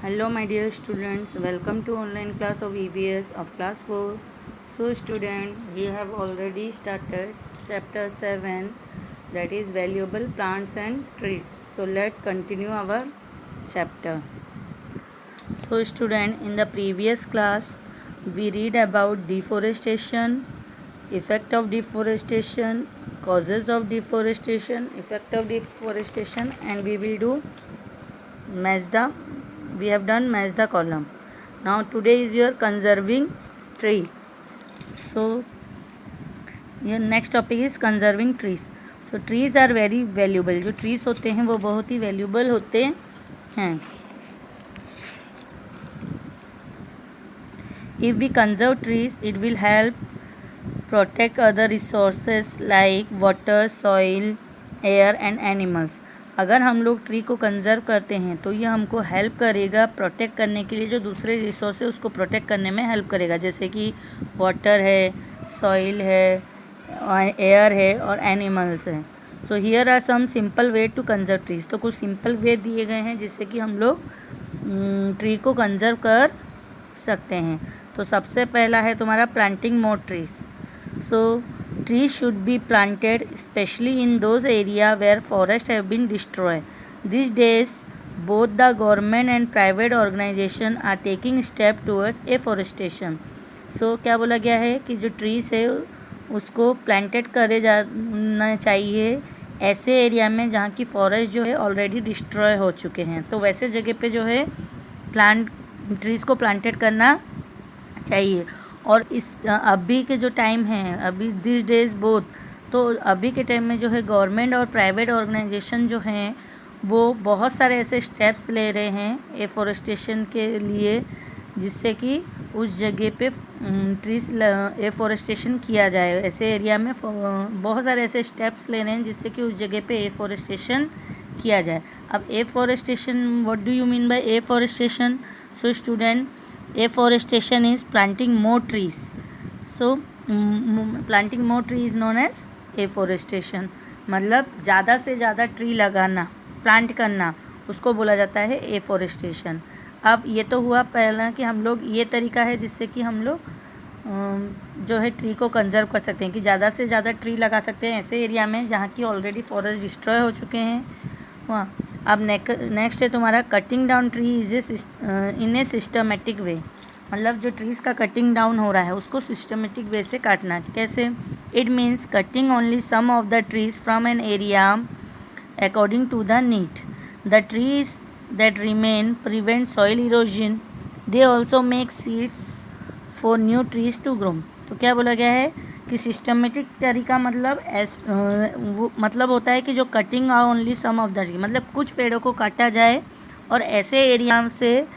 Hello my dear students, welcome to online class of EVS of class 4. So student, we have already started chapter 7, that is valuable plants and trees. So let's continue our chapter. So student, in the previous class we read about deforestation, effect of deforestation, causes of deforestation, effect of deforestation, and we will do match the we have done match the column. Now today is your conserving tree. So your next topic is conserving trees. So trees are very valuable. जो trees होते हैं वो बहुत ही valuable होते हैं. If we conserve trees, it will help protect other resources like water, soil, air and animals. अगर हम लोग ट्री को कंजर्व करते हैं तो ये हमको हेल्प करेगा प्रोटेक्ट करने के लिए, जो दूसरे रिसोर्स है उसको प्रोटेक्ट करने में हेल्प करेगा, जैसे कि वाटर है, सॉइल है, एयर है और एनिमल्स है. So here are some simple way to conserve trees. तो कुछ सिंपल वे दिए गए हैं जिससे कि हम लोग ट्री को कंजर्व कर सकते हैं. तो सबसे पहला है तुम्हारा planting more trees. So trees should be planted especially in those area where forests have been destroyed. These days both the government and private organization are taking step towards afforestation. So क्या बोला गया है कि जो trees है उसको planted करे जाना चाहिए ऐसे एरिया में जहाँ की फॉरेस्ट जो है ऑलरेडी डिस्ट्रॉय हो चुके हैं. तो वैसे जगह पे जो है प्लांट ट्रीज़ को प्लांटेड करना चाहिए. और इस अभी के जो टाइम है, अभी दिस डेज बोथ, तो अभी के टाइम में जो है गवर्नमेंट और प्राइवेट ऑर्गेनाइजेशन जो हैं वो बहुत सारे ऐसे स्टेप्स ले रहे हैं एफॉरेस्टेशन के लिए, जिससे कि उस जगह पे ट्रीज एफॉरेस्टेशन किया जाए. ऐसे एरिया में बहुत सारे ऐसे स्टेप्स ले रहे हैं जिससे कि उस जगह पे एफॉरेस्टेशन किया जाए. अब afforestation, what do you mean by afforestation? So student, afforestation is planting more trees. So planting more tree is known as afforestation. मतलब ज़्यादा से ज़्यादा ट्री लगाना, प्लांट करना, उसको बोला जाता है एफोरेस्टेशन. अब ये तो हुआ पहला कि हम लोग ये तरीका है जिससे कि हम लोग जो है ट्री को कंजर्व कर सकते हैं, कि ज़्यादा से ज़्यादा ट्री लगा सकते हैं ऐसे एरिया में जहाँ की ऑलरेडी फॉरेस्ट डिस्ट्रॉय हो चुके हैं वहाँ. अब नेक्स्ट है तुम्हारा cutting down tree is in a systematic way. मतलब जो ट्रीज़ का कटिंग डाउन हो रहा है उसको सिस्टमेटिक वे से काटना. कैसे? It means cutting only some of the trees from an area according to the need. The trees that remain prevent soil erosion. They also make seeds for new trees to grow. तो क्या बोला गया है कि systematic तरीका मतलब वो मतलब होता है कि जो cutting only some of the tree, मतलब कुछ पेड़ों को काटा जाए और ऐसे एरिया से,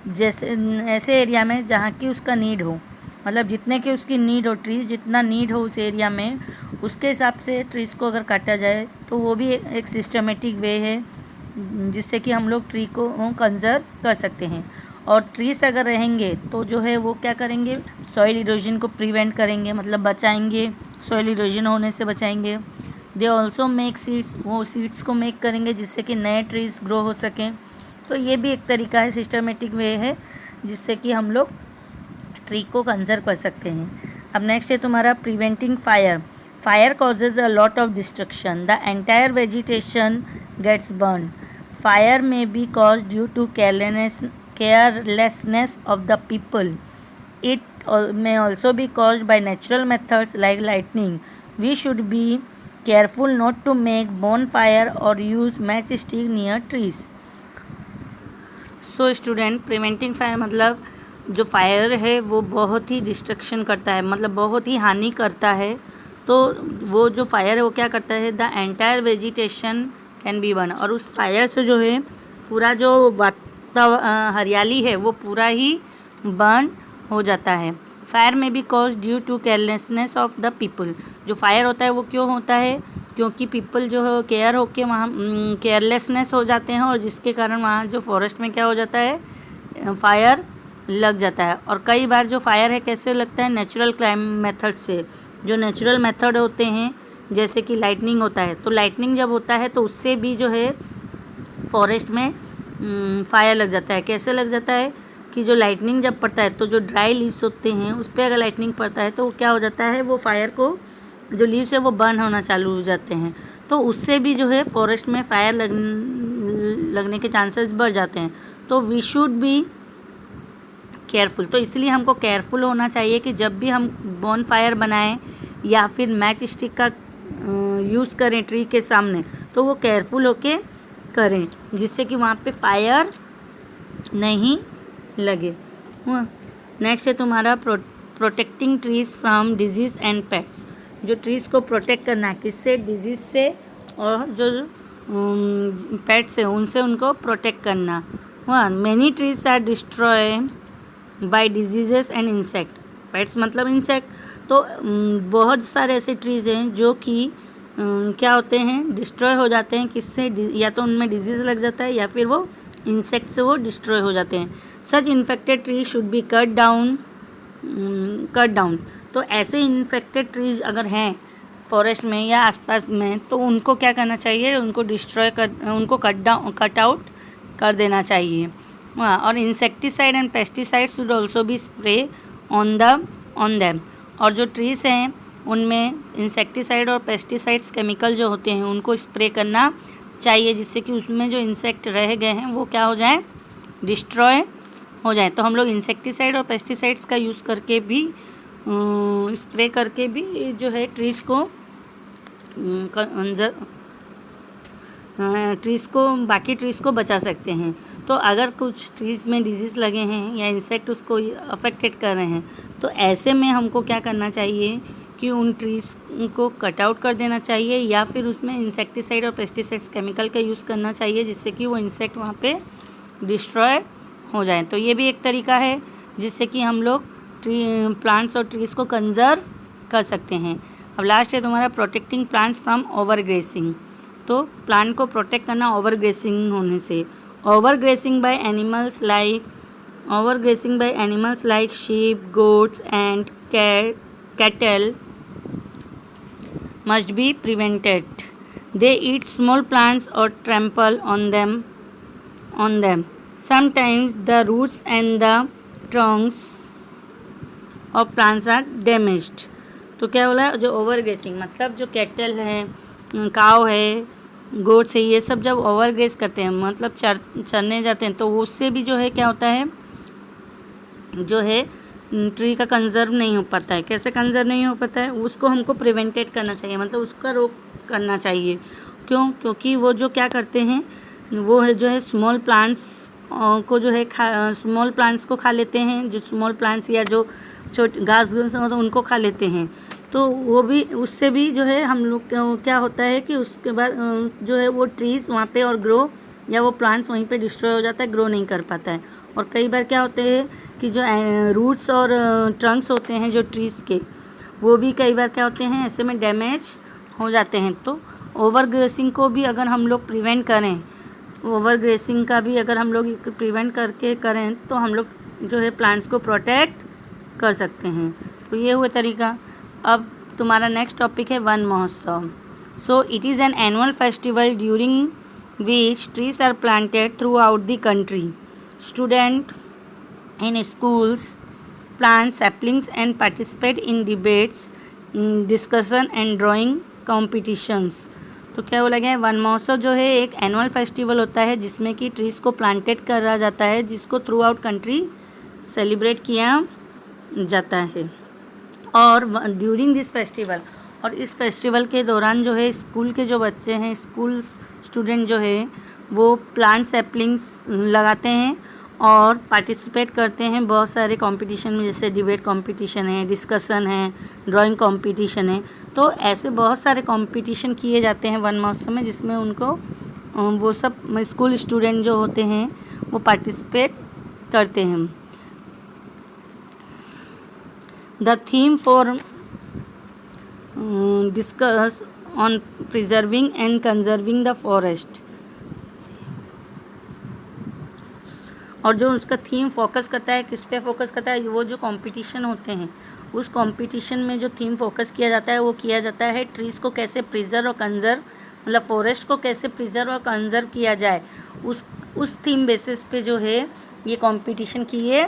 जैसे ऐसे एरिया में जहाँ की उसका नीड हो, मतलब जितने की उसकी नीड हो, ट्रीज जितना नीड हो उस एरिया में, उसके हिसाब से ट्रीज़ को अगर काटा जाए तो वो भी एक सिस्टमेटिक वे है जिससे कि हम लोग ट्री को कंजर्व कर सकते हैं. और ट्रीज अगर रहेंगे तो जो है वो क्या करेंगे, सॉइल इरोजन को प्रिवेंट करेंगे, मतलब बचाएंगे, सॉइल इरोजन होने से बचाएंगे. दे ऑल्सो मेक सीड्स, वो सीड्स को मेक करेंगे जिससे कि नए ट्रीज ग्रो हो सकें. तो ये भी एक तरीका है, सिस्टमेटिक वे है जिससे कि हम लोग ट्री को कंजर्व कर सकते हैं. अब नेक्स्ट है तुम्हारा preventing fire. Fire causes a lot of destruction. The entire vegetation gets burn. Fire में be cause due to carelessness of the people. It may also be caused by natural methods like lightning. We should be careful not to make bonfire or use matchstick near trees. So student, preventing fire मतलब जो fire है वो बहुत ही destruction करता है, मतलब बहुत ही हानि करता है. तो वो जो फायर है वो क्या करता है, the entire vegetation can be burn. और उस फायर से जो है पूरा जो हरियाली है वो पूरा ही बर्न हो जाता है. फायर में भी cause due to carelessness of the people. जो फायर होता है वो क्यों होता है, क्योंकि पीपल जो है केयर होके वहाँ केयरलेसनेस हो जाते हैं, और जिसके कारण वहाँ जो फॉरेस्ट में क्या हो जाता है, फायर लग जाता है. और कई बार जो फायर है कैसे लगता है, नेचुरल क्लाइम मेथड से. जो नेचुरल मेथड होते हैं जैसे कि लाइटनिंग होता है, तो लाइटनिंग जब होता है तो उससे भी जो है फॉरेस्ट में फायर लग जाता है। कैसे लग जाता है कि जो लाइटनिंग जब पड़ता है तो जो ड्राई लीव्स होते हैं उस पर अगर लाइटनिंग पड़ता है तो क्या हो जाता है, वो फायर को, जो लीव्स है वो बर्न होना चालू हो जाते हैं। तो उससे भी जो है फॉरेस्ट में फायर लगने के चांसेस बढ़ जाते हैं। तो वी शुड बी केयरफुल। तो इसलिए हमको केयरफुल होना चाहिए कि जब भी हम बॉन फायर बनाएं या फिर मैच स्टिक का यूज़ करें ट्री के सामने, तो वो केयरफुल होके करें जिससे कि वहाँ पे फायर नहीं लगे। नेक्स्ट है तुम्हारा protecting trees from disease and pets. जो ट्रीज़ को प्रोटेक्ट करना है किससे, डिजीज़ से, और जो पेट्स है उनसे उनको प्रोटेक्ट करना। Many trees are destroy by diseases and insect. Pests मतलब इंसेक्ट। तो बहुत सारे ऐसे ट्रीज़ हैं जो कि क्या होते हैं, डिस्ट्रॉय हो जाते हैं किससे, या तो उनमें डिजीज़ लग जाता है या फिर वो इंसेक्ट से वो डिस्ट्रॉय हो जाते हैं। Such infected tree should be cut down. तो ऐसे इन्फेक्टेड ट्रीज अगर हैं फॉरेस्ट में या आसपास में तो उनको क्या करना चाहिए, उनको उनको कट आउट कर देना चाहिए। और insecticide and pesticide should also be spray on them. और जो ट्रीज़ हैं उनमें इंसेक्टिसाइड और पेस्टिसाइड्स केमिकल जो होते हैं उनको स्प्रे करना चाहिए जिससे कि उसमें जो इंसेक्ट रह गए हैं वो क्या हो जाए, डिस्ट्रॉय हो जाए। तो हम लोग इंसेक्टिसाइड और पेस्टिसाइड्स का यूज़ करके भी स्प्रे करके भी जो है ट्रीज़ को बाकी ट्रीज़ को बचा सकते हैं। तो अगर कुछ ट्रीज़ में डिजीज़ लगे हैं या इंसेक्ट उसको अफेक्टेड कर रहे हैं तो ऐसे में हमको क्या करना चाहिए कि उन ट्रीज़ को कट आउट कर देना चाहिए या फिर उसमें इंसेक्टिसाइड और पेस्टिसाइड्स केमिकल का यूज़ करना चाहिए जिससे कि वो इंसेक्ट वहाँ पे डिस्ट्रॉय हो जाए। तो ये भी एक तरीका है जिससे कि हम लोग प्लांट्स और ट्रीज़ को कंजर्व कर सकते हैं। अब लास्ट है तुम्हारा प्रोटेक्टिंग प्लांट्स फ्रॉम ओवरग्रेसिंग। तो प्लांट को प्रोटेक्ट करना ओवरग्रेसिंग होने से। Overgrazing by animals like sheep, goats and cattle must be prevented. They eat small plants or trample on them. Sometimes the roots and the trunks of plants are damaged. तो क्या बोला, जो ओवरग्रेसिंग मतलब जो cattle है, काव है, गोट्स है, ये सब जब ओवरग्रेस करते हैं मतलब चरने जाते हैं तो उससे भी जो है क्या होता है, जो है ट्री का कंजर्व नहीं हो पाता है। कैसे कंजर्व नहीं हो पाता है, उसको हमको प्रिवेंटेड करना चाहिए, मतलब उसका रोक करना चाहिए। क्यों, क्योंकि वो जो क्या करते हैं वो है जो है स्मॉल प्लांट्स को जो है स्मॉल प्लांट्स को खा लेते हैं, जो स्मॉल प्लांट्स या जो छोटे घास तो उनको खा लेते हैं। तो वो भी उससे भी जो है हम लोग क्या होता है कि उसके बाद जो है वो ट्रीज़ वहाँ पे और ग्रो या वो प्लांट्स वहीं पे डिस्ट्रॉय हो जाता है, ग्रो नहीं कर पाता है। और कई बार क्या होते हैं कि जो रूट्स और ट्रंक्स होते हैं जो ट्रीज़ के, वो भी कई बार क्या होते हैं ऐसे में डैमेज हो जाते हैं। तो ओवरग्रेसिंग को भी अगर हम लोग प्रिवेंट करें, ओवरग्रेसिंग का भी अगर हम लोग प्रिवेंट करके करें तो हम लोग जो है प्लांट्स को प्रोटेक्ट कर सकते हैं। तो ये हुआ तरीका। अब तुम्हारा नेक्स्ट टॉपिक है Van Mahotsav. So it is an annual festival during which trees are planted throughout the country. Student in schools plant saplings and participate in debates, discussion and drawing competitions। तो क्या बोला गया है, वन महोत्सव जो है एक एनुअल फेस्टिवल होता है जिसमें कि ट्रीज़ को प्लांटेड करा जाता है, जिसको थ्रू आउट कंट्री सेलिब्रेट किया जाता है। और ड्यूरिंग दिस फेस्टिवल, और इस फेस्टिवल के दौरान जो है स्कूल के जो बच्चे हैं, स्कूल स्टूडेंट जो है वो प्लांट सैपलिंग्स लगाते हैं और पार्टिसिपेट करते हैं बहुत सारे कंपटीशन में, जैसे डिबेट कंपटीशन है, डिस्कशन है, ड्राइंग कंपटीशन है। तो ऐसे बहुत सारे कंपटीशन किए जाते हैं वन महोत्सव में जिसमें उनको वो सब स्कूल स्टूडेंट जो होते हैं वो पार्टिसिपेट करते हैं। The theme for discuss on preserving and conserving the forest. और जो उसका थीम फोकस करता है, किस पे फोकस करता है, वो जो कंपटीशन होते हैं उस कंपटीशन में जो थीम फोकस किया जाता है वो किया जाता है ट्रीज़ को कैसे प्रिजर्व और कंजर्व मतलब फॉरेस्ट को कैसे प्रिजर्व और कंजर्व किया जाए, उस थीम बेसिस पे जो है ये कंपटीशन किए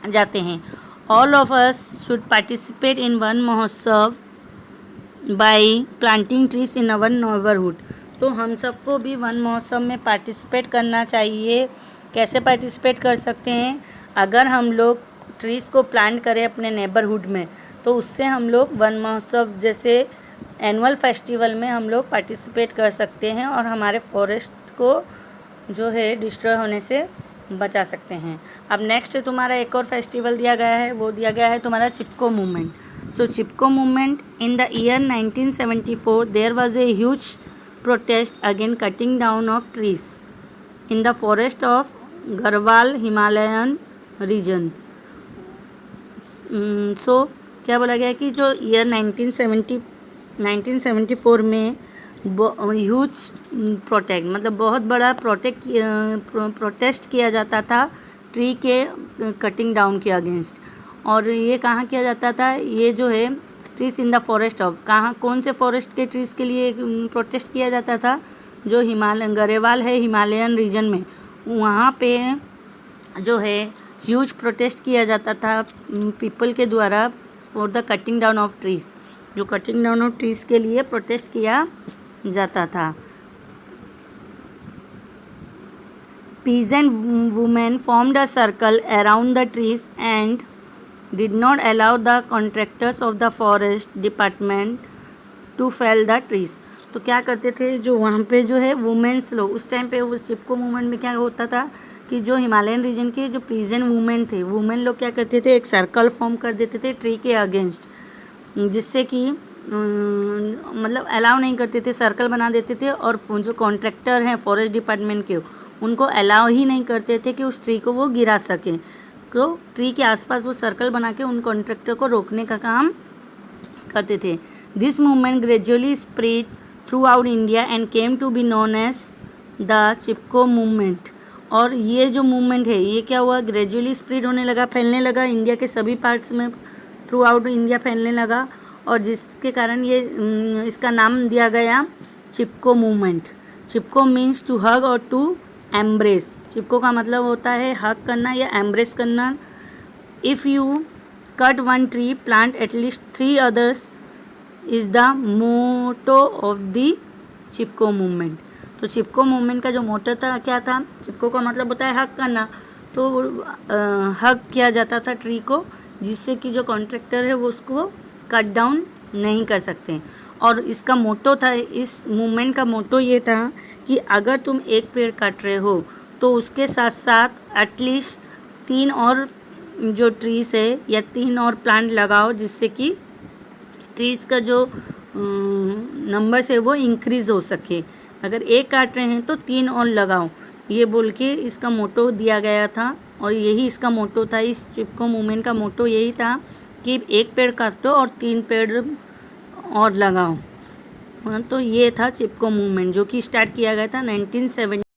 जाते हैं। All of us should participate in Van Mahotsav by planting trees in our neighbourhood. तो हम सबको भी वन महोत्सव में पार्टिसिपेट करना चाहिए। कैसे पार्टिसिपेट कर सकते हैं? अगर हम लोग ट्रीज़ को प्लांट करें अपने नेबरहुड में, तो उससे हम लोग वन महोत्सव जैसे एनुअल फेस्टिवल में हम लोग पार्टिसिपेट कर सकते हैं और हमारे फॉरेस्ट को जो है डिस्ट्रॉय होने से बचा सकते हैं। अब नेक्स्ट तुम्हारा एक और फेस्टिवल दिया गया है, वो दिया गया है तुम्हारा Chipko movement. So Chipko movement in the year 1974 there was a huge protest against cutting down of trees in the forest of Garhwal Himalayan region। सो क्या बोला गया कि जो ईयर 1974 में ह्यूज मतलब बहुत बड़ा प्रोटेस्ट किया जाता था ट्री के कटिंग डाउन के अगेंस्ट। और ये कहाँ किया जाता था? ये जो है trees in the forest of, कहाँ कौन से फॉरेस्ट के ट्रीज़ के लिए प्रोटेस्ट किया जाता था? जो गढ़वाल है हिमालयन रीजन में, वहाँ पे जो है ह्यूज प्रोटेस्ट किया जाता था पीपल के द्वारा for the cutting down of trees. जो कटिंग डाउन ऑफ ट्रीज़ के लिए प्रोटेस्ट किया जाता था। Peasant women formed a circle around the trees and did not allow the contractors of the forest department to fell the trees। तो क्या करते थे जो वहाँ पे जो है वुमेन्स लोग, उस टाइम पे उस चिपको मूवमेंट में क्या होता था कि जो हिमालयन रीजन के जो पीजेंट वुमेन थे, वुमेन लोग क्या करते थे, एक सर्कल फॉर्म कर देते थे ट्री के अगेंस्ट, जिससे कि मतलब अलाउ नहीं करते थे, सर्कल बना देते थे। और जो कॉन्ट्रैक्टर हैं फॉरेस्ट डिपार्टमेंट के, उनको अलाउ ही नहीं करते थे कि उस ट्री को वो गिरा सकें। तो ट्री के आसपास वो सर्कल बना के उन कॉन्ट्रैक्टर को रोकने का काम करते थे। This movement gradually spread throughout India and came to be known as the Chipko movement. और ये जो मूवमेंट है ये क्या हुआ, ग्रेजुअली स्प्रेड होने लगा, फैलने लगा, इंडिया के सभी पार्ट्स में थ्रू आउट इंडिया फैलने लगा, और जिसके कारण ये इसका नाम दिया गया Chipko movement. Chipko means to hug और टू एम्ब्रेस। चिपको का मतलब होता है हग करना या एम्ब्रेस करना। If you cut one tree plant at least 3 others is the motto of the Chipko movement. तो चिपको मूवमेंट का जो मोटो था क्या था? चिपको का मतलब होता है हग करना, तो हग किया जाता था ट्री को, जिससे कि जो कॉन्ट्रैक्टर है वो उसको कट डाउन नहीं कर सकते। और इसका मोटो था, इस मूवमेंट का मोटो ये था कि अगर तुम एक पेड़ काट रहे हो तो उसके साथ साथ एटलीस्ट 3 और जो ट्रीज़ है या 3 और प्लांट लगाओ, जिससे कि ट्रीज़ का जो नंबर है वो इंक्रीज़ हो सके। अगर एक काट रहे हैं तो 3 और लगाओ, ये बोल के इसका मोटो दिया गया था। और यही इसका मोटो था, इस चिपको मूवमेंट का मोटो यही था कि एक पेड़ काटो और 3 पेड़ और लगाओ। तो ये था चिपको मूवमेंट, जो कि स्टार्ट किया गया था 1970।